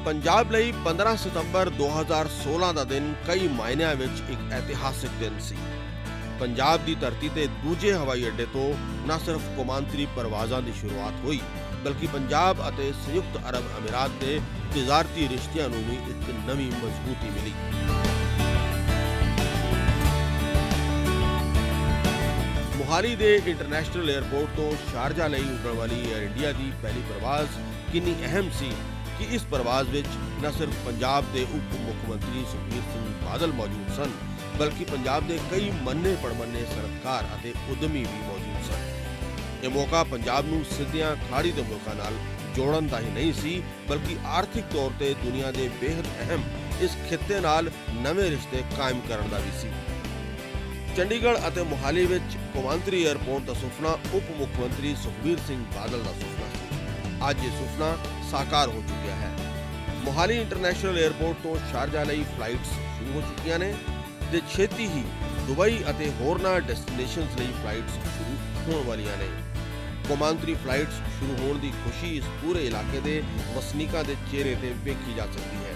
ਪੰਜਾਬ ਲਈ 15 ਸਤੰਬਰ 2016 ਦਾ ਦਿਨ ਕਈ ਮਾਇਨਿਆਂ ਵਿੱਚ ਇੱਕ ਇਤਿਹਾਸਿਕ ਦਿਨ ਸੀ। ਪੰਜਾਬ ਦੀ ਧਰਤੀ ਤੇ ਦੂਜੇ ਹਵਾਈ ਅੱਡੇ ਤੋਂ ਨਾ ਸਿਰਫ ਕੌਮਾਂਤਰੀ ਪਰਵਾਜ਼ਾਂ ਦੀ ਸ਼ੁਰੂਆਤ ਹੋਈ, ਬਲਕਿ ਪੰਜਾਬ ਅਤੇ ਸੰਯੁਕਤ ਅਰਬ ਅਮੀਰਾਤ ਦੇ ਤਜਾਰਤੀ ਰਿਸ਼ਤਿਆਂ ਨੂੰ ਵੀ ਇੱਕ ਨਵੀਂ ਮਜ਼ਬੂਤੀ ਮਿਲੀ। ਮੋਹਾਲੀ ਦੇ ਇੰਟਰਨੈਸ਼ਨਲ 에ਅਰਪੋਰਟ ਤੋਂ ਸ਼ਾਰਜਾ ਲਈ ਉੱਡਣ ਵਾਲੀ ਏਅਰ ਇੰਡੀਆ ਦੀ ਪਹਿਲੀ ਪ੍ਰਵਾਜ਼ ਕਿੰਨੀ ਅਹਿਮ ਸੀ ਕਿ ਇਸ ਪ੍ਰਵਾਜ਼ ਵਿੱਚ ਨਾ ਸਿਰਫ ਪੰਜਾਬ ਦੇ ਉਪ ਮੁੱਖ ਮੰਤਰੀ ਸੁਖਬੀਰ ਸਿੰਘ ਬਾਦਲ ਮੌਜੂਦ ਸਨ, ਬਲਕਿ ਪੰਜਾਬ ਦੇ ਕਈ ਮੰਨੇ ਪੜਮੰਨੇ ਸਨਅਤਕਾਰ ਅਤੇ ਉਦਮੀ ਵੀ ਮੌਜੂਦ ਸਨ। ਇਹ ਮੌਕਾ ਪੰਜਾਬ ਨੂੰ ਸਿੱਧਿਆਂ ਖਾੜੀ ਦੇ ਮੁਲਕਾਂ ਨਾਲ ਜੋੜਨ ਦਾ ਹੀ ਨਹੀਂ ਸੀ, ਬਲਕਿ ਆਰਥਿਕ ਤੌਰ ਤੇ ਦੁਨੀਆ ਦੇ ਬੇਹੱਦ ਅਹਿਮ ਇਸ ਖਿੱਤੇ ਨਾਲ ਨਵੇਂ ਰਿਸ਼ਤੇ ਕਾਇਮ ਕਰਨ ਦਾ ਵੀ ਸੀ। ਚੰਡੀਗੜ੍ਹ ਅਤੇ ਮੋਹਾਲੀ ਵਿੱਚ ਕੌਮਾਂਤਰੀ 에ਅਰਪੋਰਟ ਦਾ ਸੁਪਨਾ ਉਪ ਮੁੱਖ ਮੰਤਰੀ ਸੁਖਬੀਰ ਸਿੰਘ ਬਾਦਲ ਦਾ ਸੁਪਨਾ ਸੀ। ਅੱਜ ਇਹ ਸੁਪਨਾ ਸਾਕਾਰ ਹੋ ਚੁੱਕਿਆ ਹੈ। ਮੋਹਾਲੀ ਇੰਟਰਨੈਸ਼ਨਲ 에ਅਰਪੋਰਟ ਤੋਂ ਸ਼ਾਰਜਾ ਲਈ ਫਲਾਈਟਸ ਸ਼ੁਰੂ ਹੋ ਚੁੱਕੀਆਂ ਨੇ ਤੇ ਛੇਤੀ ਹੀ ਦੁਬਈ ਅਤੇ ਹੋਰਨਾਂ ਡੈਸਟੀਨੇਸ਼ਨਸ ਲਈ ਫਲਾਈਟਸ ਸ਼ੁਰੂ ਹੋਣ ਵਾਲੀਆਂ ਨੇ। ਕੌਮਾਂਤਰੀ ਫਲਾਈਟਸ ਸ਼ੁਰੂ ਹੋਣ ਦੀ ਖੁਸ਼ੀ ਇਸ ਪੂਰੇ ਇਲਾਕੇ ਦੇ ਵਸਨੀਕਾਂ ਦੇ ਚਿਹਰੇ ਤੇ ਵੇਖੀ ਜਾ ਸਕਦੀ ਹੈ।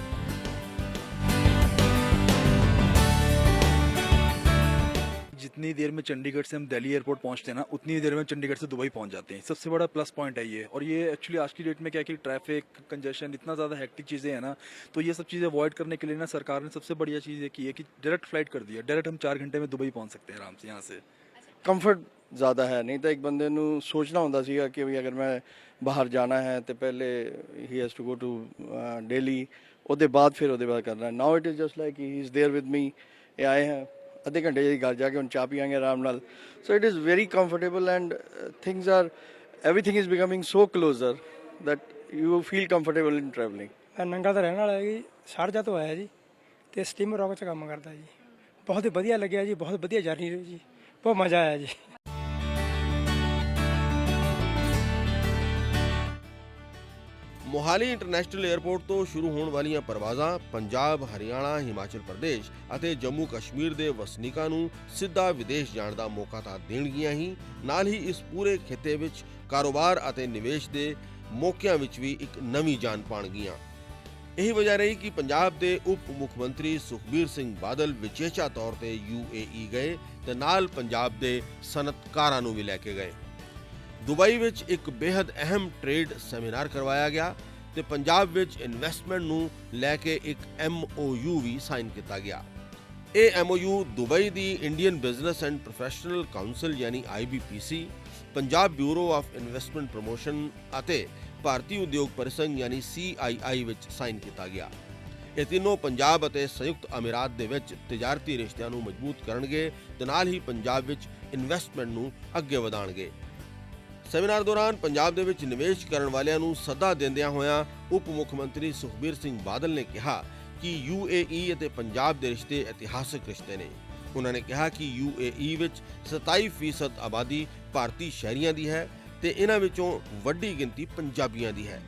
जितनी देर में चंडीगढ़ से हम दिल्ली एयरपोर्ट पहुंचते हैं ना, उतनी देर में चंडीगढ़ से दुबई पहुंच जाते हैं। सबसे बड़ा प्लस पॉइंट है ये। और ये एक्चुअली आज की डेट में क्या है कि ट्रैफिक कंजेशन इतना ज़्यादा हेक्टिक चीज़ें हैं ना, तो ये सब चीज़ें अवॉइड करने के लिए ना सरकार ने सबसे बढ़िया चीज़ ये की है कि डायरेक्ट फ्लाइट कर दी है। डायरेक्ट हम 4 घंटे में दुबई पहुँच सकते हैं आराम से यहाँ से। ਕੰਫਰਟ ਜ਼ਿਆਦਾ ਹੈ। ਨਹੀਂ ਤਾਂ ਇੱਕ ਬੰਦੇ ਨੂੰ ਸੋਚਣਾ ਹੁੰਦਾ ਸੀਗਾ ਕਿ ਵੀ ਅਗਰ ਮੈਂ ਬਾਹਰ ਜਾਣਾ ਹੈ ਤੇ ਪਹਿਲੇ ਹੀ has to go to Delhi, ਉਹਦੇ ਬਾਅਦ ਫਿਰ ਉਹਦੇ ਬਾਅਦ ਕਰਨਾ। Now it is just like he is there with me. ਇਹ ਆਏ ਹੈ ਅੱਧੇ ਘੰਟੇ ਦੀ ਘਰ ਜਾ ਕੇ ਹੁਣ ਚਾਹ ਪੀਆਂਗੇ ਆਰਾਮ ਨਾਲ। So it is very comfortable and things are everything is becoming so closer that you feel comfortable in travelling. ਮੈਂ ਨੰਗਲ ਦਾ ਰਹਿਣ ਵਾਲਾ ਹੈ ਜੀ, ਸ਼ਾਰਜਾ ਤੋਂ ਆਇਆ ਜੀ ਤੇ ਸਟੀਮਰ ਰੌਕ 'ਚ ਕੰਮ ਕਰਦਾ ਜੀ। ਬਹੁਤ ਹੀ ਵਧੀਆ ਲੱਗਿਆ ਜੀ, ਬਹੁਤ ਵਧੀਆ ਜਰਨੀ ਰਹੀ ਜੀ, ਬਹੁਤ ਮਜ਼ਾ ਆਇਆ ਜੀ। ਮੋਹਾਲੀ ਇੰਟਰਨੈਸ਼ਨਲ 에ਅਰਪੋਰਟ ਤੋਂ ਸ਼ੁਰੂ ਹੋਣ ਵਾਲੀਆਂ ਪਰਵਾਜ਼ਾਂ ਪੰਜਾਬ, ਹਰਿਆਣਾ, ਹਿਮਾਚਲ ਪ੍ਰਦੇਸ਼ ਅਤੇ ਜੰਮੂ ਕਸ਼ਮੀਰ ਦੇ ਵਸਨੀਕਾਂ ਨੂੰ ਸਿੱਧਾ ਵਿਦੇਸ਼ ਜਾਣ ਦਾ ਮੌਕਾ ਤਾਂ ਦੇਣਗੀਆਂ ਹੀ, ਨਾਲ ਹੀ ਇਸ ਪੂਰੇ ਖਿੱਤੇ ਵਿੱਚ ਕਾਰੋਬਾਰ ਅਤੇ ਨਿਵੇਸ਼ ਦੇ ਮੌਕਿਆਂ ਵਿੱਚ ਵੀ ਇੱਕ ਨਵੀਂ ਜਾਨ ਪਾਉਣਗੀਆਂ। ਇਹੀ ਵਜ੍ਹਾ ਰਹੀ ਕਿ ਪੰਜਾਬ ਦੇ ਉਪ ਮੁੱਖ ਮੰਤਰੀ ਸੁਖਬੀਰ ਸਿੰਘ ਬਾਦਲ ਵਿਚੇਚਾ ਤੌਰ ਤੇ UAE ਗਏ ਤੇ ਨਾਲ ਪੰਜਾਬ ਦੇ ਸਨਅਤਕਾਰਾਂ ਨੂੰ ਵੀ ਲੈ ਕੇ ਗਏ। ਦੁਬਈ ਵਿੱਚ ਇੱਕ ਬੇहद ਅਹਿਮ ਟ੍ਰੇਡ ਸੈਮੀਨਾਰ ਕਰਵਾਇਆ ਗਿਆ ਤੇ ਪੰਜਾਬ ਵਿੱਚ ਇਨਵੈਸਟਮੈਂਟ ਨੂੰ ਲੈ ਕੇ ਇੱਕ MOU ਵੀ ਸਾਈਨ ਕੀਤਾ ਗਿਆ। ਇਹ MOU Dubai the Indian business and professional council ਯਾਨੀ IBPC, Punjab bureau of investment promotion ਅਤੇ ਭਾਰਤੀ ਉਦਯੋਗ ਪਰਿਸੰਘ ਯਾਨੀ CII ਵਿੱਚ ਸਾਈਨ ਕੀਤਾ ਗਿਆ। ਇਹ ਤਿੰਨੋਂ ਪੰਜਾਬ ਅਤੇ ਸੰਯੁਕਤ ਅਮੀਰਾਤ ਦੇ ਵਿੱਚ ਤਜਾਰਤੀ ਰਿਸ਼ਤਿਆਂ ਨੂੰ ਮਜ਼ਬੂਤ ਕਰਨਗੇ ਤੇ ਨਾਲ ਹੀ ਪੰਜਾਬ ਵਿੱਚ ਇਨਵੈਸਟਮੈਂਟ ਨੂੰ ਅੱਗੇ ਵਧਾਉਣਗੇ। ਸੈਮੀਨਾਰ ਦੌਰਾਨ ਪੰਜਾਬ ਦੇ ਵਿੱਚ ਨਿਵੇਸ਼ ਕਰਨ ਵਾਲਿਆਂ ਨੂੰ ਸੱਦਾ ਦਿੰਦਿਆਂ ਹੋਇਆਂ ਉਪ ਮੁੱਖ ਮੰਤਰੀ ਸੁਖਬੀਰ ਸਿੰਘ ਬਾਦਲ ਨੇ ਕਿਹਾ ਕਿ UAE ਅਤੇ ਪੰਜਾਬ ਦੇ ਰਿਸ਼ਤੇ ਇਤਿਹਾਸਕ ਰਿਸ਼ਤੇ ਨੇ। ਉਹਨਾਂ ਨੇ ਕਿਹਾ ਕਿ UAE ਵਿੱਚ 27% ਆਬਾਦੀ ਭਾਰਤੀ ਸ਼ਹਿਰੀਆਂ ਦੀ ਹੈ ਤੇ ਇਹਨਾਂ ਵਿੱਚੋਂ ਵੱਡੀ ਗਿਣਤੀ ਪੰਜਾਬੀਆਂ ਦੀ ਹੈ।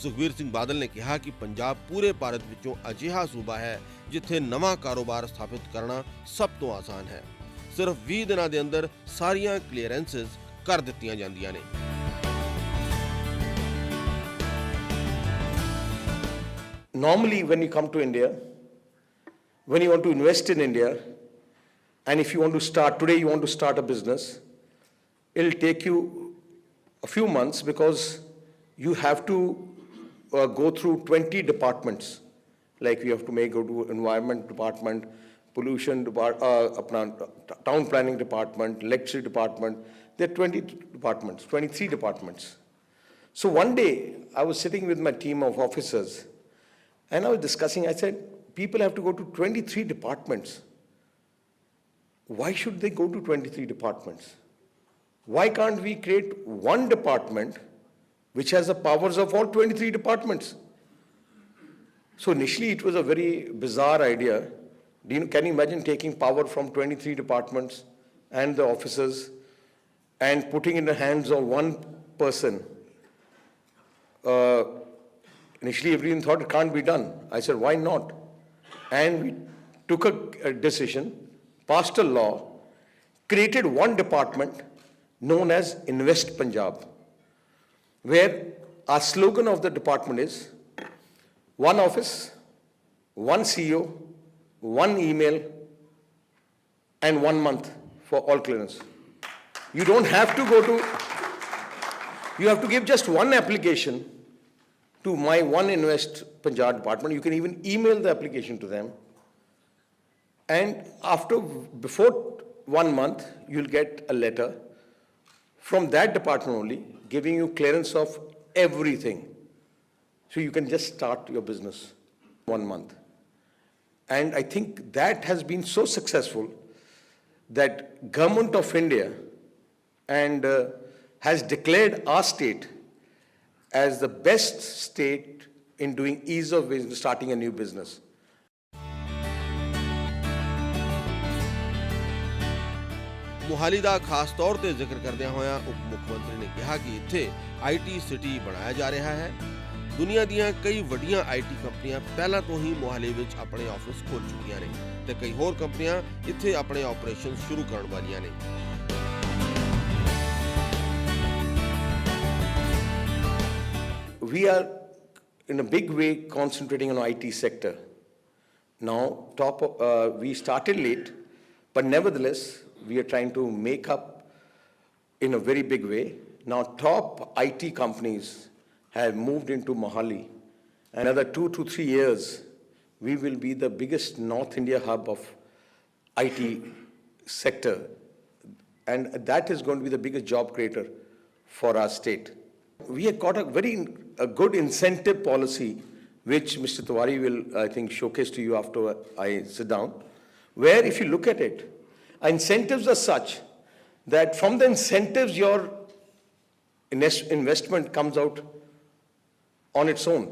ਸੁਖਬੀਰ ਸਿੰਘ ਬਾਦਲ ਨੇ ਕਿਹਾ ਕਿ ਪੰਜਾਬ ਪੂਰੇ ਭਾਰਤ ਵਿੱਚੋਂ ਅਜਿਹਾ ਸੂਬਾ ਹੈ ਜਿੱਥੇ ਨਵਾਂ ਕਾਰੋਬਾਰ ਸਥਾਪਿਤ ਕਰਨਾ ਸਭ ਤੋਂ ਆਸਾਨ ਹੈ। ਸਿਰਫ 20 ਦਿਨਾਂ ਦੇ ਅੰਦਰ ਸਾਰੀਆਂ ਕਲੀਅਰੈਂਸਸ ਕਰ ਦਿੱਤੀਆਂ ਜਾਂਦੀਆਂ ਨੇ। Normally when you come to India, when you want to invest in India, and if you want to start today, you want to start a business, it'll take you a few months because you have to go through 20 departments. Like you have to go to environment department, pollution department, town planning department, electricity department. There are 20 departments, 23 departments. So one day I was sitting with my team of officers and I was discussing, I said, people have to go to 23 departments. Why should they go to 23 departments? Why can't we create one department which has the powers of all 23 departments? So initially it was a very bizarre idea. Can you imagine taking power from 23 departments and the officers and putting in the hands of one person? Initially everyone thought it can't be done. I said, why not? And we took a decision, passed a law, created one department known as Invest Punjab, where our slogan of the department is, one office, one CEO, one email, and 1 month for all clearance. You don't have to go to, you have to give just one application to my One Invest Punjab department. You can even email the application to them. And before 1 month, you'll get a letter from that department only, giving you clearance of everything. So you can just start your business 1 month. And I think that has been so successful that Government of India and has declared our state as the best state in doing ease of starting a new business. Mohali ਦਾ ਖਾਸ ਤੌਰ ਤੇ ਜ਼ਿਕਰ ਕਰਦਿਆਂ ਹੋਇਆਂ ਉਪ ਮੁੱਖ ਮੰਤਰੀ ਨੇ ਕਿਹਾ ਕਿ ਇੱਥੇ ਆਈਟੀ ਸਿਟੀ ਬਣਾਇਆ ਜਾ ਰਿਹਾ ਹੈ। ਦੁਨੀਆ ਦੀਆਂ ਕਈ ਵੱਡੀਆਂ ਆਈਟੀ ਕੰਪਨੀਆਂ ਪਹਿਲਾਂ ਤੋਂ ਹੀ ਮੁਹਾਲੀ ਵਿੱਚ ਆਪਣੇ ਆਫਿਸ ਖੋਲ੍ਹ ਚੁੱਕੀਆਂ ਨੇ ਤੇ ਕਈ ਹੋਰ ਕੰਪਨੀਆਂ ਇੱਥੇ ਆਪਣੇ ਆਪਰੇਸ਼ਨ ਸ਼ੁਰੂ ਕਰਨ ਵਾਲੀਆਂ ਨੇ। We are in a big way concentrating on IT sector. Now, we started late, but nevertheless, we are trying to make up in a very big way. Now, top IT companies have moved into Mohali. Another 2 to 3 years, we will be the biggest North India hub of IT sector. And that is going to be the biggest job creator for our state. We have got a good incentive policy, which Mr. Tiwari will, I think, showcase to you after I sit down, where if you look at it, incentives are such that from the incentives your investment comes out on its own.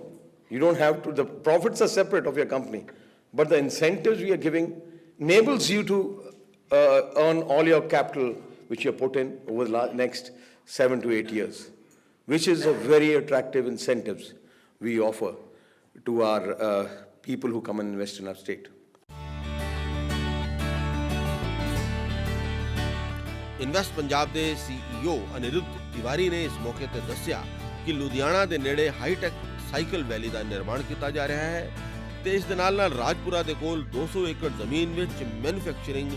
You don't have to, the profits are separate of your company, but the incentives we are giving enables you to earn all your capital which you have put in over the next 7 to 8 years, which is a very attractive incentives we offer to our people who come and invest in our state. Invest Punjab ਦੇ CEO Anirudh Tiwari ਨੇ ਇਸ ਮੌਕੇ ਤੇ ਦੱਸਿਆ ਕਿ ਲੁਧਿਆਣਾ ਦੇ ਨੇੜੇ high-tech cycle ਵੈਲੀ ਦਾ ਨਿਰਮਾਣ ਕੀਤਾ ਜਾ ਰਿਹਾ ਹੈ ਤੇ ਇਸ ਦੇ ਨਾਲ ਰਾਜਪੁਰਾ ਦੇ ਕੋਲ 200 ਏਕੜ ਜ਼ਮੀਨ ਵਿੱਚ ਮੈਨੂਫੈਕਚਰਿੰਗ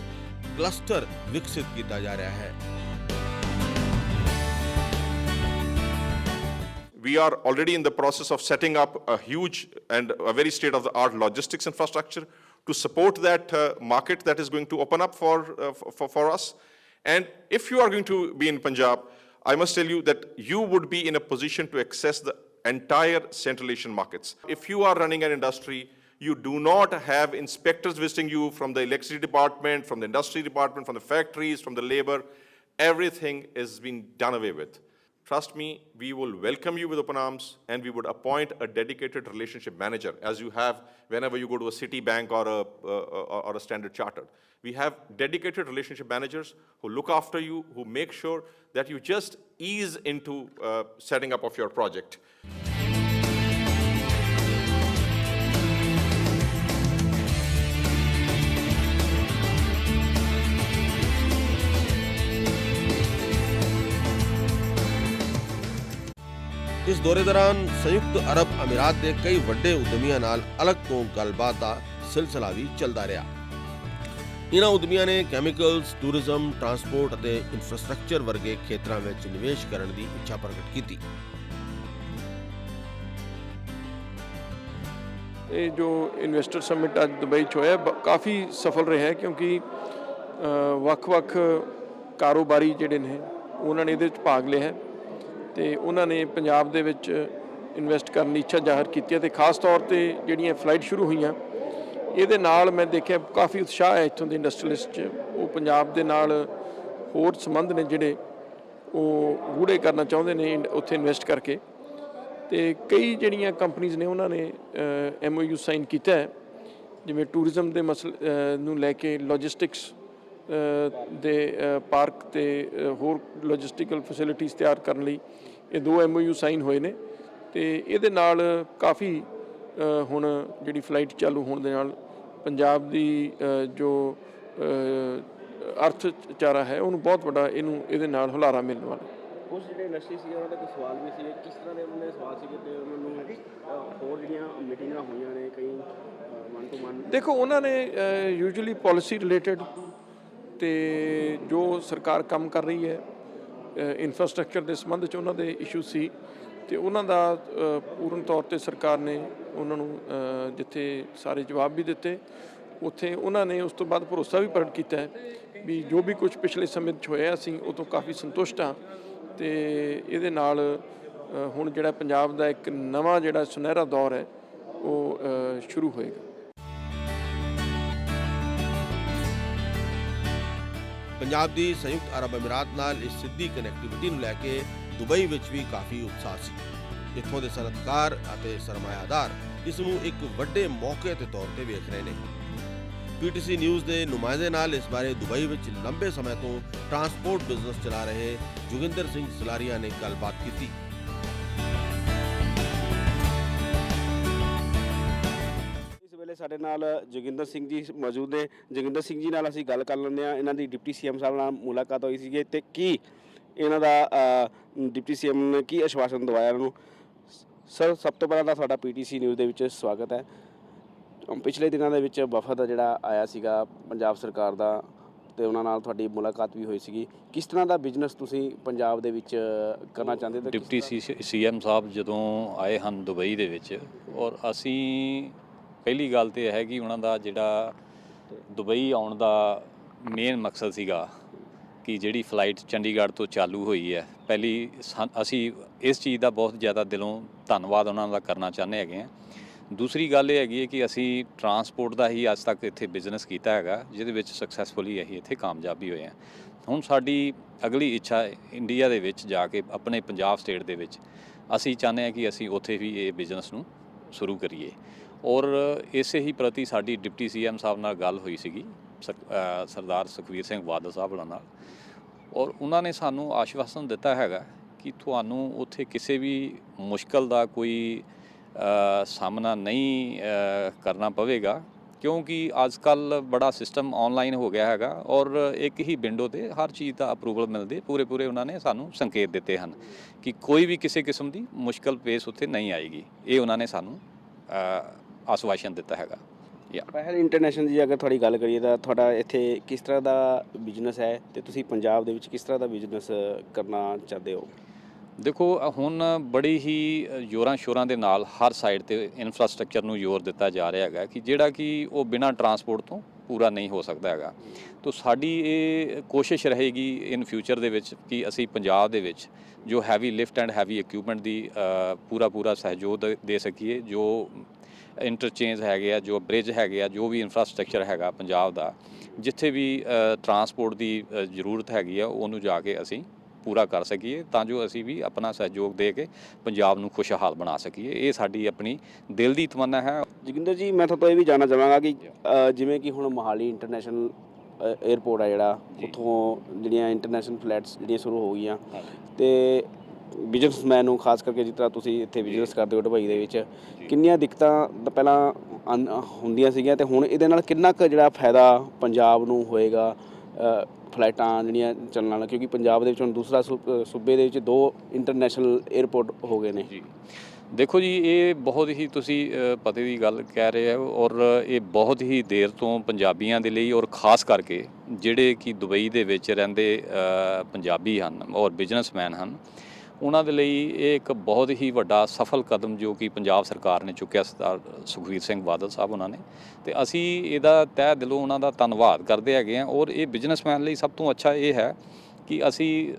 ਕਲਸਟਰ ਵਿਕਸਿਤ ਕੀਤਾ ਜਾ ਰਿਹਾ ਹੈ। We are already in the process of setting up a huge and a very state-of-the-art logistics infrastructure to support that market that is going to open up for us. And if you are going to be in Punjab, I must tell you that you would be in a position to access the entire Central Asian markets. If you are running an industry, you do not have inspectors visiting you from the electricity department, from the industry department, from the factories, from the labor. Everything is being done away with. Trust me, we will welcome you with open arms, and we would appoint a dedicated relationship manager, as you have whenever you go to a Citibank or a Standard Chartered. We have dedicated relationship managers who look after you, who make sure that you just ease into setting up of your project. ਇਸ ਦੌਰੇ ਦੌਰਾਨ ਸੰਯੁਕਤ ਅਰਬ ਅਮੀਰਾਤ ਦੇ ਕਈ ਵੱਡੇ ਉਦਮੀਆਂ ਨਾਲ ਅਲੱਗ ਤੋਂ ਗੱਲਬਾਤ ਦਾ ਸਿਲਸਿਲਾ ਵੀ ਚੱਲਦਾ ਰਿਹਾ। ਇਹਨਾਂ ਉਦਮੀਆਂ ਨੇ ਕੈਮੀਕਲਸ, ਟੂਰਿਜ਼ਮ, ਟਰਾਂਸਪੋਰਟ ਅਤੇ ਇਨਫਰਾਸਟ੍ਰਕਚਰ ਵਰਗੇ ਖੇਤਰਾਂ ਵਿੱਚ ਨਿਵੇਸ਼ ਕਰਨ ਦੀ ਇੱਛਾ ਪ੍ਰਗਟ ਕੀਤੀ। ਇਹ ਜੋ ਇਨਵੈਸਟਰ ਸਮਿਟ ਅੱਜ ਦੁਬਈ 'ਚ ਹੋਇਆ ਕਾਫੀ ਸਫਲ ਰਿਹਾ ਕਿਉਂਕਿ ਵੱਖ-ਵੱਖ ਕਾਰੋਬਾਰੀ ਜਿਹੜੇ ਨੇ ਉਹਨਾਂ ਨੇ ਇਹਦੇ ਵਿੱਚ ਭਾਗ ਲਿਆ ਹੈ ਤੇ ਉਹਨਾਂ ਨੇ ਪੰਜਾਬ ਦੇ ਵਿੱਚ ਇਨਵੈਸਟ ਕਰਨ ਦੀ ਇੱਛਾ ਜ਼ਾਹਰ ਕੀਤੀ ਹੈ ਤੇ ਖਾਸ ਤੌਰ ਤੇ ਜਿਹੜੀਆਂ ਫਲਾਈਟ ਸ਼ੁਰੂ ਹੋਈਆਂ ਇਹਦੇ ਨਾਲ ਮੈਂ ਦੇਖਿਆ ਕਾਫੀ ਉਤਸ਼ਾਹ ਹੈ ਇੱਥੋਂ ਦੇ ਇੰਡਸਟਰੀਅਲਿਸਟ 'ਚ। ਉਹ ਪੰਜਾਬ ਦੇ ਨਾਲ ਹੋਰ ਸੰਬੰਧ ਨੇ ਜਿਹੜੇ ਉਹ ਗੂੜੇ ਕਰਨਾ ਚਾਹੁੰਦੇ ਨੇ ਉੱਥੇ ਇਨਵੈਸਟ ਕਰਕੇ ਤੇ ਕਈ ਜਿਹੜੀਆਂ ਕੰਪਨੀਆਂ ਨੇ ਉਹਨਾਂ ਨੇ MOU ਸਾਈਨ ਕੀਤਾ ਹੈ, ਜਿਵੇਂ ਟੂਰਿਜ਼ਮ ਦੇ ਮਸਲੇ ਨੂੰ ਲੈ ਕੇ ਲੌਜਿਸਟਿਕਸ ਦੇ ਪਾਰਕ ਤੇ ਹੋਰ ਲੌਜਿਸਟੀਕਲ ਫੈਸਿਲਿਟੀਜ਼ ਤਿਆਰ ਕਰਨ ਲਈ ਇਹ 2 MOU ਸਾਈਨ ਹੋਏ ਨੇ ਤੇ ਇਹਦੇ ਨਾਲ ਕਾਫੀ ਹੁਣ ਜਿਹੜੀ ਫਲਾਈਟ ਚਾਲੂ ਹੋਣ ਦੇ ਨਾਲ ਪੰਜਾਬ ਦੀ ਜੋ ਅਰਥਚਾਰਾ ਹੈ ਉਹਨੂੰ ਬਹੁਤ ਵੱਡਾ ਇਹਦੇ ਨਾਲ ਹੁਲਾਰਾ ਮਿਲਣ ਵਾਲਾ। ਕੁਝ ਜਿਹੜੇ ਇੰਡਸਟਰੀ ਸੀ ਉਹਨਾਂ ਦੇ ਕੋਈ ਸਵਾਲ ਵੀ ਸੀ, ਕਿਸ ਤਰ੍ਹਾਂ ਦੇ ਉਹਨਾਂ ਦੇ ਸਵਾਲ ਸੀ ਕਿ ਉਹਨਾਂ ਨੂੰ ਹੋਰ ਜਿਹੜੀਆਂ ਮੀਟਿੰਗਾਂ ਹੋਈਆਂ ਨੇ ਕਈ ਮਨ ਟੂ ਮਨ? ਦੇਖੋ ਉਹਨਾਂ ਨੇ ਯੂਜੂਅਲੀ ਪੋਲਿਸੀ ਰਿਲੇਟਡ ਤੇ ਜੋ ਸਰਕਾਰ ਕੰਮ ਕਰ ਰਹੀ ਹੈ ਇਨਫਰਾਸਟ੍ਰਕਚਰ ਦੇ ਸੰਬੰਧ 'ਚ ਉਹਨਾਂ ਦੇ ਇਸ਼ੂ ਸੀ ਤੇ ਉਹਨਾਂ ਦਾ ਪੂਰਨ ਤੌਰ ਤੇ ਸਰਕਾਰ ਨੇ ਉਹਨਾਂ ਨੂੰ ਜਿੱਥੇ ਸਾਰੇ ਜਵਾਬ ਵੀ ਦਿੱਤੇ ਉੱਥੇ ਉਹਨਾਂ ਨੇ ਉਸ ਤੋਂ ਬਾਅਦ ਭਰੋਸਾ ਵੀ ਪ੍ਰਗਟ ਕੀਤਾ ਹੈ ਵੀ ਜੋ ਵੀ ਕੁਝ ਪਿਛਲੇ ਸਮੇਂ 'ਚ ਹੋਇਆ ਅਸੀਂ ਉਹ ਤੋਂ ਕਾਫੀ ਸੰਤੁਸ਼ਟ ਹਾਂ ਤੇ ਇਹਦੇ ਨਾਲ ਹੁਣ ਜਿਹੜਾ ਪੰਜਾਬ ਦਾ ਇੱਕ ਨਵਾਂ ਜਿਹੜਾ ਸੁਨਹਿਰਾ ਦੌਰ ਹੈ ਉਹ ਸ਼ੁਰੂ ਹੋਏਗਾ। ਪੰਜਾਬ ਦੀ ਸੰਯੁਕਤ ਅਰਬ ਅਮੀਰਾਤ ਨਾਲ ਇਸ ਸਿੱਧੀ ਕਨੈਕਟੀਵਿਟੀ ਨੂੰ ਲੈ ਕੇ ਦੁਬਈ ਵਿੱਚ ਵੀ ਕਾਫੀ ਉਤਸ਼ਾਹ ਸੀ। ਇੱਥੋਂ ਦੇ ਸਨਅਤਕਾਰ ਅਤੇ ਸਰਮਾਇਆਦਾਰ ਇਸ ਨੂੰ ਇੱਕ ਵੱਡੇ ਮੌਕੇ ਦੇ ਤੌਰ ਤੇ ਵੇਖ ਰਹੇ ਨੇ। ਪੀਟੀਸੀ ਨਿਊਜ਼ ਦੇ ਨੁਮਾਇੰਦੇ ਨਾਲ ਇਸ ਬਾਰੇ ਦੁਬਈ ਵਿੱਚ ਲੰਬੇ ਸਮੇਂ ਤੋਂ ਟਰਾਂਸਪੋਰਟ ਬਿਜ਼ਨਸ ਚਲਾ ਰਹੇ ਜੋਗਿੰਦਰ ਸਿੰਘ ਸਲਾਰੀਆ ਨੇ ਗੱਲਬਾਤ ਕੀਤੀ। ਸਾਡੇ ਨਾਲ ਜੋਗਿੰਦਰ ਸਿੰਘ ਜੀ ਮੌਜੂਦ ਨੇ। ਜੋਗਿੰਦਰ ਸਿੰਘ ਜੀ ਨਾਲ ਅਸੀਂ ਗੱਲ ਕਰ ਲੈਂਦੇ ਹਾਂ। ਇਹਨਾਂ ਦੀ ਡਿਪਟੀ ਸੀਐਮ ਸਾਹਿਬ ਨਾਲ ਮੁਲਾਕਾਤ ਹੋਈ ਸੀਗੀ ਤੇ ਕੀ ਇਹਨਾਂ ਦਾ ਡਿਪਟੀ ਸੀਐਮ ਨੇ ਕੀ ਆਸ਼ਵਾਸਨ ਦਵਾਇਆ ਇਹਨਾਂ ਨੂੰ? ਸਰ, ਸਭ ਤੋਂ ਪਹਿਲਾਂ ਤਾਂ ਤੁਹਾਡਾ ਪੀਟੀਸੀ ਨਿਊਜ਼ ਦੇ ਵਿੱਚ ਸਵਾਗਤ ਹੈ। ਪਿਛਲੇ ਦਿਨਾਂ ਦੇ ਵਿੱਚ ਵਫਦ ਜਿਹੜਾ ਆਇਆ ਸੀਗਾ ਪੰਜਾਬ ਸਰਕਾਰ ਦਾ ਤੇ ਉਹਨਾਂ ਨਾਲ ਤੁਹਾਡੀ ਮੁਲਾਕਾਤ ਵੀ ਹੋਈ ਸੀਗੀ। ਕਿਸ ਤਰ੍ਹਾਂ ਦਾ ਬਿਜ਼ਨਸ ਤੁਸੀਂ ਪੰਜਾਬ ਦੇ ਵਿੱਚ ਕਰਨਾ ਚਾਹੁੰਦੇ ਹੋ? ਡਿਪਟੀ ਸੀਐਮ ਸਾਹਿਬ ਜਦੋਂ ਆਏ ਹਨ ਦੁਬਈ ਦੇ ਵਿੱਚ, ਔਰ ਅਸੀਂ ਪਹਿਲੀ ਗੱਲ ਤਾਂ ਇਹ ਹੈ ਕਿ ਉਹਨਾਂ ਦਾ ਜਿਹੜਾ ਦੁਬਈ ਆਉਣ ਦਾ ਮੇਨ ਮਕਸਦ ਸੀਗਾ ਕਿ ਜਿਹੜੀ ਫਲਾਈਟ ਚੰਡੀਗੜ੍ਹ ਤੋਂ ਚਾਲੂ ਹੋਈ ਹੈ, ਪਹਿਲੀ ਅਸੀਂ ਇਸ ਚੀਜ਼ ਦਾ ਬਹੁਤ ਜ਼ਿਆਦਾ ਦਿਲੋਂ ਧੰਨਵਾਦ ਉਹਨਾਂ ਦਾ ਕਰਨਾ ਚਾਹੁੰਦੇ ਹੈਗੇ ਹਾਂ। ਦੂਸਰੀ ਗੱਲ ਇਹ ਹੈਗੀ ਹੈ ਕਿ ਅਸੀਂ ਟਰਾਂਸਪੋਰਟ ਦਾ ਹੀ ਅੱਜ ਤੱਕ ਇੱਥੇ ਬਿਜ਼ਨਸ ਕੀਤਾ ਹੈਗਾ, ਜਿਹਦੇ ਵਿੱਚ ਸਕਸੈਸਫੁਲੀ ਅਸੀਂ ਇੱਥੇ ਕਾਮਯਾਬ ਵੀ ਹੋਏ ਹਾਂ। ਹੁਣ ਸਾਡੀ ਅਗਲੀ ਇੱਛਾ ਇੰਡੀਆ ਦੇ ਵਿੱਚ ਜਾ ਕੇ ਆਪਣੇ ਪੰਜਾਬ ਸਟੇਟ ਦੇ ਵਿੱਚ ਅਸੀਂ ਚਾਹੁੰਦੇ ਹਾਂ ਕਿ ਅਸੀਂ ਉੱਥੇ ਵੀ ਇਹ ਬਿਜ਼ਨਸ ਨੂੰ ਸ਼ੁਰੂ ਕਰੀਏ। ਔਰ ਇਸੇ ਹੀ ਪ੍ਰਤੀ ਸਾਡੀ ਡਿਪਟੀ ਸੀਐਮ ਸਾਹਿਬ ਨਾਲ ਗੱਲ ਹੋਈ ਸੀਗੀ ਸਰਦਾਰ ਸੁਖਬੀਰ ਸਿੰਘ ਬਾਦਲ ਸਾਹਿਬ ਨਾਲ, ਔਰ ਉਹਨਾਂ ਨੇ ਸਾਨੂੰ ਆਸ਼ਵਾਸਨ ਦਿੱਤਾ ਹੈਗਾ ਕਿ ਤੁਹਾਨੂੰ ਉੱਥੇ ਕਿਸੇ ਵੀ ਮੁਸ਼ਕਲ ਦਾ ਕੋਈ ਸਾਹਮਣਾ ਨਹੀਂ ਕਰਨਾ ਪਵੇਗਾ, ਕਿਉਂਕਿ ਅੱਜ ਕੱਲ੍ਹ ਬੜਾ ਸਿਸਟਮ ਆਨਲਾਈਨ ਹੋ ਗਿਆ ਹੈਗਾ ਔਰ ਇੱਕ ਹੀ ਵਿੰਡੋ 'ਤੇ ਹਰ ਚੀਜ਼ ਦਾ ਅਪਰੂਵਲ ਮਿਲਦੇ ਪੂਰੇ ਉਹਨਾਂ ਨੇ ਸਾਨੂੰ ਸੰਕੇਤ ਦਿੱਤੇ ਹਨ ਕਿ ਕੋਈ ਵੀ ਕਿਸੇ ਕਿਸਮ ਦੀ ਮੁਸ਼ਕਲ ਪੇਸ਼ ਉੱਥੇ ਨਹੀਂ ਆਏਗੀ। ਇਹ ਉਹਨਾਂ ਨੇ ਸਾਨੂੰ ਆਸ਼ਵਾਸਨ ਦਿੱਤਾ ਹੈਗਾ। ਪਹਿਲ ਇੰਟਰਨੈਸ਼ਨਲ ਦੀ ਅਗਰ ਤੁਹਾਡੀ ਗੱਲ ਕਰੀਏ ਤਾਂ ਤੁਹਾਡਾ ਇੱਥੇ ਕਿਸ ਤਰ੍ਹਾਂ ਦਾ ਬਿਜ਼ਨਸ ਹੈ ਤੇ ਤੁਸੀਂ ਪੰਜਾਬ ਦੇ ਵਿੱਚ ਕਿਸ ਤਰ੍ਹਾਂ ਦਾ ਬਿਜ਼ਨਸ ਕਰਨਾ ਚਾਹੁੰਦੇ ਹੋ? ਦੇਖੋ, ਹੁਣ ਬੜੀ ਹੀ ਜ਼ੋਰਾਂ ਸ਼ੋਰਾਂ ਦੇ ਨਾਲ ਹਰ ਸਾਈਡ ਤੇ ਇਨਫਰਾਸਟ੍ਰਕਚਰ ਨੂੰ ਜ਼ੋਰ ਦਿੱਤਾ ਜਾ ਰਿਹਾ ਹੈਗਾ ਕਿ ਜਿਹੜਾ ਕਿ ਉਹ ਬਿਨਾਂ ਟਰਾਂਸਪੋਰਟ ਤੋਂ ਪੂਰਾ ਨਹੀਂ ਹੋ ਸਕਦਾ ਹੈਗਾ। ਤਾਂ ਸਾਡੀ ਇਹ ਕੋਸ਼ਿਸ਼ ਰਹੇਗੀ ਇਨ ਫਿਊਚਰ ਦੇ ਵਿੱਚ ਕਿ ਅਸੀਂ ਪੰਜਾਬ ਦੇ ਵਿੱਚ ਜੋ heavy lift and heavy equipment ਦੀ ਪੂਰਾ ਸਹਿਯੋਗ ਦੇ ਸਕੀਏ। ਜੋ ਇੰਟਰਚੇਂਜ ਹੈਗੇ ਆ, ਜੋ ਬ੍ਰਿਜ ਹੈਗੇ ਆ, ਜੋ ਵੀ ਇਨਫਰਾਸਟ੍ਰਕਚਰ ਹੈਗਾ ਪੰਜਾਬ ਦਾ, ਜਿੱਥੇ ਵੀ ਟਰਾਂਸਪੋਰਟ ਦੀ ਜ਼ਰੂਰਤ ਹੈਗੀ ਆ ਉਹਨੂੰ ਜਾ ਕੇ ਅਸੀਂ ਪੂਰਾ ਕਰ ਸਕੀਏ, ਤਾਂ ਜੋ ਅਸੀਂ ਵੀ ਆਪਣਾ ਸਹਿਯੋਗ ਦੇ ਕੇ ਪੰਜਾਬ ਨੂੰ ਖੁਸ਼ਹਾਲ ਬਣਾ ਸਕੀਏ। ਇਹ ਸਾਡੀ ਆਪਣੀ ਦਿਲ ਦੀ ਤਮੰਨਾ ਹੈ। ਜੋਗਿੰਦਰ ਜੀ, ਮੈਂ ਤੁਹਾਡੇ ਤੋਂ ਇਹ ਵੀ ਜਾਣਨਾ ਚਾਹਾਂਗਾ ਕਿ ਜਿਵੇਂ ਕਿ ਹੁਣ ਮੋਹਾਲੀ ਇੰਟਰਨੈਸ਼ਨਲ 에ਅਰਪੋਰਟ ਆ ਜਿਹੜਾ, ਉੱਥੋਂ ਜਿਹੜੀਆਂ ਇੰਟਰਨੈਸ਼ਨਲ ਫਲਾਈਟਸ ਜਿਹੜੀਆਂ ਸ਼ੁਰੂ ਹੋ ਗਈਆਂ ਤੇ ਬਿਜ਼ਨਸਮੈਨ ਨੂੰ ਖਾਸ ਕਰਕੇ ਜਿਸ ਤਰ੍ਹਾਂ ਤੁਸੀਂ ਇੱਥੇ ਬਿਜ਼ਨਸ ਕਰਦੇ ਹੋ ਦੁਬਈ ਦੇ ਵਿੱਚ, ਕਿੰਨੀਆਂ ਦਿੱਕਤਾਂ ਤਾਂ ਪਹਿਲਾਂ ਹੁੰਦੀਆਂ ਸੀਗੀਆਂ ਤੇ ਹੁਣ ਇਹਦੇ ਨਾਲ ਕਿੰਨਾ ਕੁ ਜਿਹੜਾ ਫਾਇਦਾ ਪੰਜਾਬ ਨੂੰ ਹੋਏਗਾ ਫਲਾਈਟਾਂ ਜਿਹੜੀਆਂ ਚੱਲਣ ਨਾਲ, ਕਿਉਂਕਿ ਪੰਜਾਬ ਦੇ ਵਿੱਚ ਹੁਣ ਦੂਸਰਾ ਸੂਬੇ ਦੇ ਵਿੱਚ 2 ਇੰਟਰਨੈਸ਼ਨਲ 에ਅਰਪੋਰਟ ਹੋ ਗਏ ਨੇ ਜੀ। ਦੇਖੋ ਜੀ, ਇਹ ਬਹੁਤ ਹੀ ਤੁਸੀਂ ਪਤੇ ਦੀ ਗੱਲ ਕਹਿ ਰਹੇ ਹੋ ਔਰ ਇਹ ਬਹੁਤ ਹੀ ਦੇਰ ਤੋਂ ਪੰਜਾਬੀਆਂ ਦੇ ਲਈ ਔਰ ਖਾਸ ਕਰਕੇ ਜਿਹੜੇ ਕਿ ਦੁਬਈ ਦੇ ਵਿੱਚ ਰਹਿੰਦੇ ਪੰਜਾਬੀ ਹਨ ਔਰ ਬਿਜ਼ਨਸਮੈਨ ਹਨ, ਉਹਨਾਂ ਦੇ ਲਈ ਇਹ ਇੱਕ ਬਹੁਤ ਹੀ ਵੱਡਾ ਸਫਲ ਕਦਮ ਜੋ ਕਿ ਪੰਜਾਬ ਸਰਕਾਰ ਨੇ ਚੁੱਕਿਆ, ਸਰਦਾਰ ਸੁਖਬੀਰ ਸਿੰਘ ਬਾਦਲ ਸਾਹਿਬ ਉਹਨਾਂ ਨੇ, ਤੇ ਅਸੀਂ ਇਹਦਾ ਤਹਿ ਦਿਲੋਂ ਉਹਨਾਂ ਦਾ ਧੰਨਵਾਦ ਕਰਦੇ ਹੈਗੇ ਹਾਂ। ਔਰ ਇਹ ਬਿਜ਼ਨਸਮੈਨ ਲਈ ਸਭ ਤੋਂ ਅੱਛਾ ਇਹ ਹੈ ਕਿ ਅਸੀਂ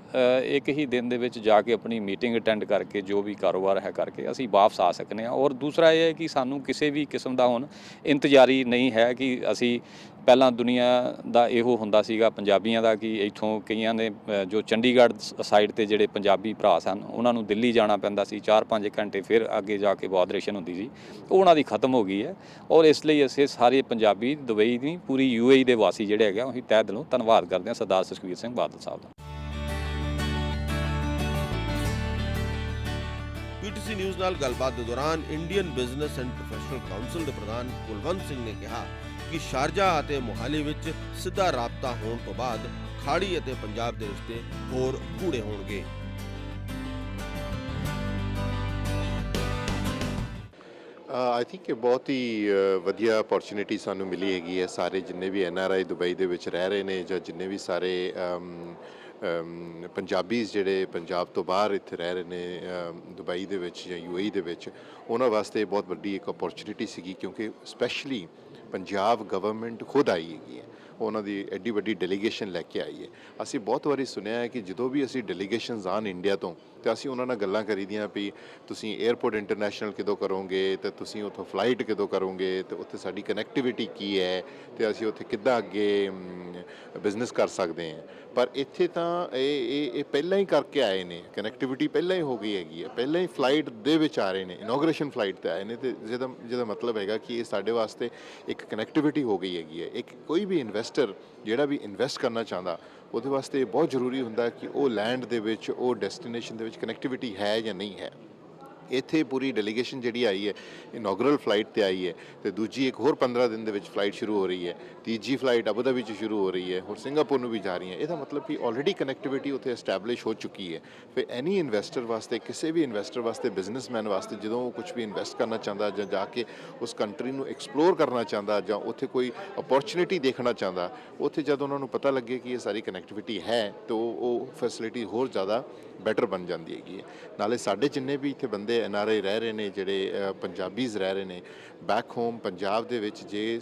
ਇੱਕ ਹੀ ਦਿਨ ਦੇ ਵਿੱਚ ਜਾ ਕੇ ਆਪਣੀ ਮੀਟਿੰਗ ਅਟੈਂਡ ਕਰਕੇ ਜੋ ਵੀ ਕਾਰੋਬਾਰ ਹੈ ਕਰਕੇ ਅਸੀਂ ਵਾਪਸ ਆ ਸਕਨੇ ਹਾਂ। ਔਰ ਦੂਸਰਾ ਇਹ ਹੈ ਕਿ ਸਾਨੂੰ ਕਿਸੇ ਵੀ ਕਿਸਮ ਦਾ ਹੁਣ ਇੰਤਜ਼ਾਰੀ ਨਹੀਂ ਹੈ ਕਿ ਅਸੀਂ ਪਹਿਲਾਂ ਦੁਨੀਆ ਦਾ ਇਹੋ ਹੁੰਦਾ ਸੀਗਾ ਪੰਜਾਬੀਆਂ ਦਾ ਕਿ ਇੱਥੋਂ ਕਈਆਂ ਨੇ ਜੋ ਚੰਡੀਗੜ੍ਹ ਸਾਈਡ ਤੇ ਜਿਹੜੇ ਪੰਜਾਬੀ ਭਰਾ ਸਨ ਉਹਨਾਂ ਨੂੰ ਦਿੱਲੀ ਜਾਣਾ ਪੈਂਦਾ ਸੀ 4-5 ਘੰਟੇ, ਫਿਰ ਅੱਗੇ ਜਾ ਕੇ ਬਾਦਰੇਸ਼ਨ ਹੁੰਦੀ ਸੀ, ਉਹ ਉਹਨਾਂ ਦੀ ਖਤਮ ਹੋ ਗਈ ਹੈ। ਔਰ ਇਸ ਲਈ ਅਸੀਂ ਸਾਰੇ ਪੰਜਾਬੀ ਦੁਬਈ ਦੀ ਪੂਰੀ UAE ਦੇ ਵਾਸੀ ਜਿਹੜੇ ਹੈਗੇ ਅਸੀਂ ਤਹਿ ਦਿਲੋਂ ਧੰਨਵਾਦ ਕਰਦੇ ਹਾਂ ਸਰਦਾਰ ਸੁਖਬੀਰ ਸਿੰਘ ਬਾਦਲ ਸਾਹਿਬ ਦਾ। ਪੀਟੀਸੀ ਨਿਊਜ਼ ਨਾਲ ਗੱਲਬਾਤ ਦੇ ਦੌਰਾਨ Indian business and professional council ਦੇ ਪ੍ਰਧਾਨ ਕੁਲਵੰਤ ਸਿੰਘ ਨੇ ਕਿਹਾ ਕਿ ਸ਼ਾਰਜਾ ਅਤੇ ਮੋਹਾਲੀ ਵਿੱਚ ਸਿੱਧਾ ਰਾਬਤਾ ਹੋਣ ਤੋਂ ਬਾਅਦ ਖਾੜੀ ਅਤੇ ਪੰਜਾਬ ਦੇ ਰਿਸ਼ਤੇ ਹੋਰ ਗੂੜ੍ਹੇ ਹੋਣਗੇ। ਆਈ ਥਿੰਕ ਇਹ ਬਹੁਤ ਹੀ ਵਧੀਆ ਅਪੋਰਚੁਨਿਟੀ ਸਾਨੂੰ ਮਿਲੀ ਹੈਗੀ ਹੈ। ਸਾਰੇ ਜਿੰਨੇ ਵੀ NRI ਦੁਬਈ ਦੇ ਵਿੱਚ ਰਹਿ ਰਹੇ ਨੇ ਜਾਂ ਜਿੰਨੇ ਵੀ ਸਾਰੇ ਪੰਜਾਬੀਜ਼ ਜਿਹੜੇ ਪੰਜਾਬ ਤੋਂ ਬਾਹਰ ਇੱਥੇ ਰਹਿ ਰਹੇ ਨੇ ਦੁਬਈ ਦੇ ਵਿੱਚ ਜਾਂ UAE ਦੇ ਵਿੱਚ, ਉਹਨਾਂ ਵਾਸਤੇ ਬਹੁਤ ਵੱਡੀ ਇੱਕ ਅਪੋਰਚੁਨਿਟੀ ਸੀਗੀ, ਕਿਉਂਕਿ ਸਪੈਸ਼ਲੀ ਪੰਜਾਬ ਗਵਰਨਮੈਂਟ ਖੁਦ ਆਈ ਹੈਗੀ ਹੈ, ਉਹਨਾਂ ਦੀ ਐਡੀ ਵੱਡੀ ਡੈਲੀਗੇਸ਼ਨ ਲੈ ਕੇ ਆਈ ਹੈ। ਅਸੀਂ ਬਹੁਤ ਵਾਰੀ ਸੁਣਿਆ ਹੈ ਕਿ ਜਦੋਂ ਵੀ ਅਸੀਂ ਡੈਲੀਗੇਸ਼ਨਸ ਆਉਣ ਇੰਡੀਆ ਤੋਂ, ਤੇ ਅਸੀਂ ਉਹਨਾਂ ਨਾਲ ਗੱਲਾਂ ਕਰੀਦੀਆਂ ਵੀ ਤੁਸੀਂ 에ਅਰਪੋਰਟ ਇੰਟਰਨੈਸ਼ਨਲ ਕਿਦੋਂ ਕਰੋਗੇ, ਤੇ ਤੁਸੀਂ ਉੱਥੋਂ ਫਲਾਈਟ ਕਿਦੋਂ ਕਰੋਗੇ, ਤੇ ਉੱਥੇ ਸਾਡੀ ਕਨੈਕਟੀਵਿਟੀ ਕੀ ਹੈ, ਤੇ ਅਸੀਂ ਉੱਥੇ ਕਿੱਦਾਂ ਅੱਗੇ ਬਿਜ਼ਨਸ ਕਰ ਸਕਦੇ ਹਾਂ। ਪਰ ਇੱਥੇ ਤਾਂ ਇਹ ਪਹਿਲਾਂ ਹੀ ਕਰਕੇ ਆਏ ਨੇ, ਕਨੈਕਟੀਵਿਟੀ ਪਹਿਲਾਂ ਹੀ ਹੋ ਗਈ ਹੈਗੀ ਹੈ, ਪਹਿਲਾਂ ਹੀ ਫਲਾਈਟ ਦੇ ਵਿੱਚ ਆ ਰਹੇ ਨੇ, ਇਨੋਗ੍ਰੇਸ਼ਨ ਫਲਾਈਟ 'ਤੇ ਆਏ ਨੇ, ਤੇ ਜਿਹਦਾ ਮਤਲਬ ਹੈਗਾ ਕਿ ਇਹ ਸਾਡੇ ਵਾਸਤੇ ਇੱਕ ਕਨੈਕਟੀਵਿਟੀ ਹੋ ਗਈ ਹੈਗੀ ਹੈ। ਇੱਕ ਕੋਈ ਵੀ ਇਨਵੈਸਟਰ ਜਿਹੜਾ ਵੀ ਇਨਵੈਸਟ ਕਰਨਾ ਚਾਹੁੰਦਾ, ਉਹਦੇ ਵਾਸਤੇ ਬਹੁਤ ਜ਼ਰੂਰੀ ਹੁੰਦਾ ਕਿ ਉਹ ਲੈਂਡ ਦੇ ਵਿੱਚ, ਉਹ ਡੈਸਟੀਨੇਸ਼ਨ ਦੇ ਵਿੱਚ ਕਨੈਕਟੀਵਿਟੀ ਹੈ ਜਾਂ ਨਹੀਂ ਹੈ। ਇੱਥੇ ਪੂਰੀ ਡੈਲੀਗੇਸ਼ਨ ਜਿਹੜੀ ਆਈ ਹੈ ਇਨੋਗਰਲ ਫਲਾਈਟ 'ਤੇ ਆਈ ਹੈ, ਤੇ ਦੂਜੀ ਇੱਕ ਹੋਰ 15 ਦਿਨ ਦੇ ਵਿੱਚ ਫਲਾਈਟ ਸ਼ੁਰੂ ਹੋ ਰਹੀ ਹੈ, ਤੀਜੀ ਫਲਾਈਟ ਅਬੂ ਧਾਬੀ 'ਚ ਸ਼ੁਰੂ ਹੋ ਰਹੀ ਹੈ, ਹੋਰ ਸਿੰਗਾਪੁਰ ਨੂੰ ਵੀ ਜਾ ਰਹੀ ਹੈ। ਇਹਦਾ ਮਤਲਬ ਕਿ ਆਲਰੇਡੀ ਕਨੈਕਟੀਵਿਟੀ ਉੱਥੇ ਐਸਟੈਬਲਿਸ਼ ਹੋ ਚੁੱਕੀ ਹੈ। ਫਿਰ ਐਨੀ ਇਨਵੈਸਟਰ ਵਾਸਤੇ, ਕਿਸੇ ਵੀ ਇਨਵੈਸਟਰ ਵਾਸਤੇ, ਬਿਜ਼ਨਸਮੈਨ ਵਾਸਤੇ, ਜਦੋਂ ਉਹ ਕੁਝ ਵੀ ਇਨਵੈਸਟ ਕਰਨਾ ਚਾਹੁੰਦਾ ਜਾਂ ਜਾ ਕੇ ਉਸ ਕੰਟਰੀ ਨੂੰ ਐਕਸਪਲੋਰ ਕਰਨਾ ਚਾਹੁੰਦਾ ਜਾਂ ਉੱਥੇ ਕੋਈ ਅਪੋਰਚੁਨਿਟੀ ਦੇਖਣਾ ਚਾਹੁੰਦਾ, ਉੱਥੇ ਜਦ ਉਹਨਾਂ ਨੂੰ ਪਤਾ ਲੱਗੇ ਕਿ ਇਹ ਸਾਰੀ ਕਨੈਕਟੀਵਿਟੀ ਹੈ, ਤਾਂ ਉਹ ਫੈਸਿਲਿਟੀ ਹੋਰ ਜ਼ਿਆਦਾ ਬੈਟਰ ਬਣ ਜਾਂਦੀ ਹੈਗੀ ਹੈ। ਨਾਲੇ ਸਾਡੇ ਜਿੰਨੇ ਵੀ ਇੱਥੇ ਬੰਦੇ NRI ਰਹਿ ਰਹੇ ਨੇ, ਜਿਹੜੇ ਪੰਜਾਬੀਜ਼ ਰਹਿ ਰਹੇ ਨੇ ਬੈਕ ਹੋਮ ਪੰਜਾਬ ਦੇ ਵਿੱਚ, ਜੇ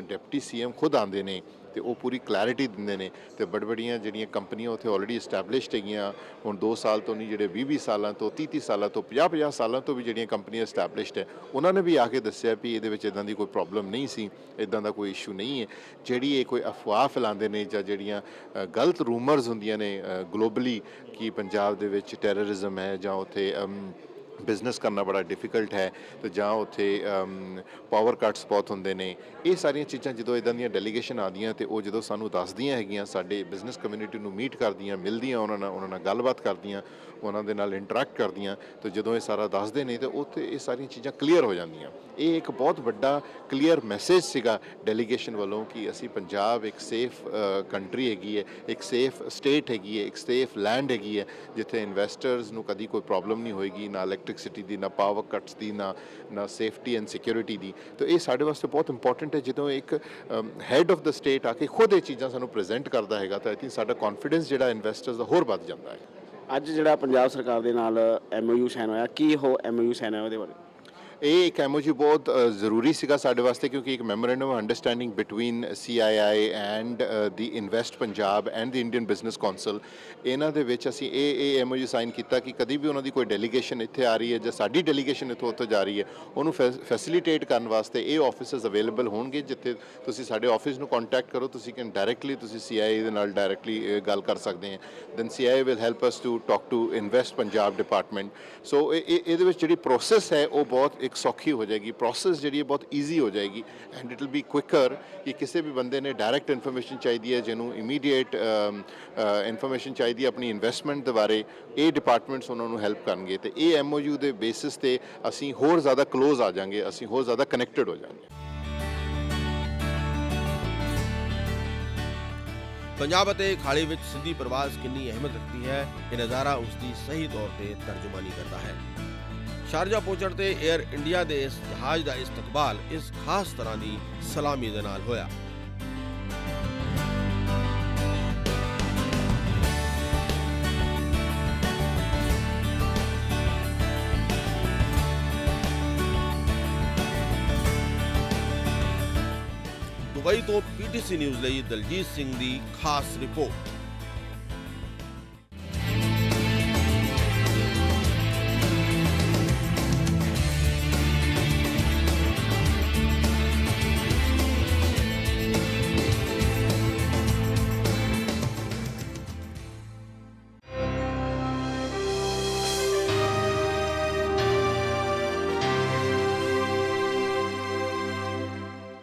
ਡਿਪਟੀ CM ਖੁਦ ਆਉਂਦੇ ਨੇ ਤੇ ਉਹ ਪੂਰੀ ਕਲੈਰਿਟੀ ਦਿੰਦੇ ਨੇ, ਤੇ ਬੜੀਆਂ ਜਿਹੜੀਆਂ ਕੰਪਨੀਆਂ ਉੱਥੇ ਆਲਰੇਡੀ ਐਸਟੈਬਲਿਸ਼ਡ ਹੈਗੀਆਂ, ਹੁਣ 2 ਸਾਲ ਤੋਂ ਨਹੀਂ, ਜਿਹੜੇ 20 ਸਾਲਾਂ ਤੋਂ, 30 ਸਾਲਾਂ ਤੋਂ, 50 ਸਾਲਾਂ ਤੋਂ ਵੀ ਜਿਹੜੀਆਂ ਕੰਪਨੀਆਂ ਐਸਟੈਬਲਿਸ਼ਡ ਹੈ, ਉਹਨਾਂ ਨੇ ਵੀ ਆ ਕੇ ਦੱਸਿਆ ਵੀ ਇਹਦੇ ਵਿੱਚ ਇੱਦਾਂ ਦੀ ਕੋਈ ਪ੍ਰੋਬਲਮ ਨਹੀਂ ਸੀ, ਇੱਦਾਂ ਦਾ ਕੋਈ ਇਸ਼ੂ ਨਹੀਂ ਹੈ। ਜਿਹੜੀ ਇਹ ਕੋਈ ਅਫਵਾਹ ਫੈਲਾਉਂਦੇ ਨੇ ਜਾਂ ਜਿਹੜੀਆਂ ਗਲਤ ਰੂਮਰਸ ਹੁੰਦੀਆਂ ਨੇ ਗਲੋਬਲੀ ਕਿ ਪੰਜਾਬ ਦੇ ਵਿੱਚ ਟੈਰਰਿਜ਼ਮ ਹੈ ਜਾਂ ਉੱਥੇ ਬਿਜ਼ਨਸ ਕਰਨਾ ਬੜਾ ਡਿਫਿਕਲਟ ਹੈ, ਤੇ ਜਾਂ ਉੱਥੇ ਪਾਵਰ ਕੱਟਸ ਬਹੁਤ ਹੁੰਦੇ ਨੇ, ਇਹ ਸਾਰੀਆਂ ਚੀਜ਼ਾਂ ਜਦੋਂ ਇੱਦਾਂ ਦੀਆਂ ਡੈਲੀਗੇਸ਼ਨ ਆਉਂਦੀਆਂ ਤੇ ਉਹ ਜਦੋਂ ਸਾਨੂੰ ਦੱਸਦੀਆਂ ਹੈਗੀਆਂ, ਸਾਡੇ ਬਿਜ਼ਨਸ ਕਮਿਊਨਿਟੀ ਨੂੰ ਮੀਟ ਕਰਦੀਆਂ, ਮਿਲਦੀਆਂ ਉਹਨਾਂ ਨਾਲ ਗੱਲਬਾਤ ਕਰਦੀਆਂ, ਉਹਨਾਂ ਦੇ ਨਾਲ ਇੰਟਰੈਕਟ ਕਰਦੀਆਂ, ਤੇ ਜਦੋਂ ਇਹ ਸਾਰਾ ਦੱਸਦੇ ਨੇ ਤੇ ਉੱਥੇ ਇਹ ਸਾਰੀਆਂ ਚੀਜ਼ਾਂ ਕਲੀਅਰ ਹੋ ਜਾਂਦੀਆਂ। ਇਹ ਇੱਕ ਬਹੁਤ ਵੱਡਾ ਕਲੀਅਰ ਮੈਸੇਜ ਸੀਗਾ ਡੈਲੀਗੇਸ਼ਨ ਵੱਲੋਂ ਕਿ ਅਸੀਂ ਪੰਜਾਬ ਇੱਕ ਸੇਫ ਕੰਟਰੀ ਹੈਗੀ ਹੈ, ਇੱਕ ਸੇਫ ਸਟੇਟ ਹੈਗੀ ਹੈ, ਇੱਕ ਸੇਫ ਲੈਂਡ ਹੈਗੀ ਹੈ, ਜਿੱਥੇ ਇਨਵੈਸਟਰਸ ਨੂੰ ਕਦੀ ਕੋਈ ਪ੍ਰੋਬਲਮ ਨਹੀਂ ਹੋਏਗੀ, ਨਾ ਇਲੈਕਟ੍ਰਿਸਿਟੀ ਦੀ, ਨਾ ਪਾਵਰ ਕੱਟਸ ਦੀ, ਨਾ ਸੇਫਟੀ ਐਂਡ ਸਿਕਿਉਰਿਟੀ ਦੀ। ਤਾਂ ਇਹ ਸਾਡੇ ਵਾਸਤੇ ਬਹੁਤ ਇੰਪੋਰਟੈਂਟ ਹੈ। ਜਦੋਂ ਇੱਕ ਹੈਡ ਆਫ ਦ ਸਟੇਟ ਆ ਕੇ ਖੁਦ ਇਹ ਚੀਜ਼ਾਂ ਸਾਨੂੰ ਪ੍ਰੈਜ਼ੈਂਟ ਕਰਦਾ ਹੈਗਾ, ਤਾਂ ਆਈ ਥਿੰਕ ਸਾਡਾ ਕੌਨਫੀਡੈਂਸ ਜਿਹੜਾ ਇਨਵੈਸਟਰਸ ਦਾ ਹੋਰ ਵੱਧ ਜਾਂਦਾ ਹੈ। ਅੱਜ ਜਿਹੜਾ ਪੰਜਾਬ ਸਰਕਾਰ ਦੇ ਨਾਲ MOU ਸਾਈਨ ਹੋਇਆ, ਕੀ ਉਹ MOU ਸਾਈਨ ਹੋਇਆ ਉਹਦੇ ਬਾਰੇ? ਇਹ ਇੱਕ MOU ਬਹੁਤ ਜ਼ਰੂਰੀ ਸੀਗਾ ਸਾਡੇ ਵਾਸਤੇ, ਕਿਉਂਕਿ ਇੱਕ memorandum of understanding between CII and the invest Punjab and the Indian business council, ਇਹਨਾਂ ਦੇ ਵਿੱਚ ਅਸੀਂ ਇਹ MOU ਸਾਈਨ ਕੀਤਾ ਕਿ ਕਦੀ ਵੀ ਉਹਨਾਂ ਦੀ ਕੋਈ ਡੈਲੀਗੇਸ਼ਨ ਇੱਥੇ ਆ ਰਹੀ ਹੈ ਜਾਂ ਸਾਡੀ ਡੈਲੀਗੇਸ਼ਨ ਇੱਥੋਂ ਉੱਥੇ ਜਾ ਰਹੀ ਹੈ, ਉਹਨੂੰ ਫੈਸਿਲੀਟੇਟ ਕਰਨ ਵਾਸਤੇ ਇਹ ਆਫਿਸਸ ਅਵੇਲੇਬਲ ਹੋਣਗੇ, ਜਿੱਥੇ ਤੁਸੀਂ ਸਾਡੇ ਆਫਿਸ ਨੂੰ ਕੰਟੈਕਟ ਕਰੋ, ਤੁਸੀਂ ਡਾਇਰੈਕਟਲੀ ਤੁਸੀਂ CII ਦੇ ਨਾਲ ਡਾਇਰੈਕਟਲੀ ਗੱਲ ਕਰ ਸਕਦੇ ਹੈ। Then CII will help us to talk to invest Punjab department. So ਇਹਦੇ ਵਿੱਚ ਜਿਹੜੀ ਪ੍ਰੋਸੈਸ ਹੈ ਉਹ ਬਹੁਤ ਇੱਕ ਸੌਖੀ ਹੋ ਜਾਏਗੀ, ਪ੍ਰੋਸੈਸ ਜਿਹੜੀ ਹੈ ਬਹੁਤ ਈਜ਼ੀ ਹੋ ਜਾਏਗੀ, ਐਂਡ ਇਟ ਵਿਲ ਬੀ ਕੁਇਕਰ। ਕਿ ਕਿਸੇ ਵੀ ਬੰਦੇ ਨੇ ਡਾਇਰੈਕਟ ਇਨਫੋਰਮੇਸ਼ਨ ਚਾਹੀਦੀ ਹੈ, ਜਿਹਨੂੰ ਇਮੀਡੀਏਟ ਇਨਫੋਰਮੇਸ਼ਨ ਚਾਹੀਦੀ ਹੈ ਆਪਣੀ ਇਨਵੈਸਟਮੈਂਟ ਦੇ ਬਾਰੇ, ਇਹ ਡਿਪਾਰਟਮੈਂਟਸ ਉਹਨਾਂ ਨੂੰ ਹੈਲਪ ਕਰਨਗੇ, ਤੇ ਇਹ MOU ਦੇ ਬੇਸਿਸ ਤੇ ਅਸੀਂ ਹੋਰ ਜ਼ਿਆਦਾ ਕਲੋਜ਼ ਆ ਜਾਵਾਂਗੇ, ਅਸੀਂ ਹੋਰ ਜ਼ਿਆਦਾ ਕਨੈਕਟਡ ਹੋ ਜਾਵਾਂਗੇ। ਪੰਜਾਬ ਅਤੇ ਖਾੜੀ ਵਿੱਚ ਸਿੱਧੀ ਪ੍ਰਵਾਜ਼ ਕਿੰਨੀ ਅਹਿਮੀਅਤ ਰੱਖਦੀ ਹੈ, ਇਹ ਨਜ਼ਾਰਾ ਉਸ ਦੀ ਸਹੀ ਤੌਰ ਤੇ ਤਰਜਮਾਨੀ ਕਰਦਾ ਹੈ। ਸ਼ਾਰਜਾ ਪਹੁੰਚਣ ਤੇ 에ਅਰ ਇੰਡੀਆ ਦੇ ਇਸ ਜਹਾਜ਼ ਦਾ ਇਸਤਕਬਾਲ ਇਸ ਖਾਸ ਤਰ੍ਹਾਂ ਦੀ ਸਲਾਮੀ ਦੇ ਨਾਲ ਹੋਇਆ। ਦੁਬਈ ਤੋਂ PTC ਨਿਊਜ਼ ਲਈ ਦਲਜੀਤ ਸਿੰਘ ਦੀ ਖਾਸ ਰਿਪੋਰਟ।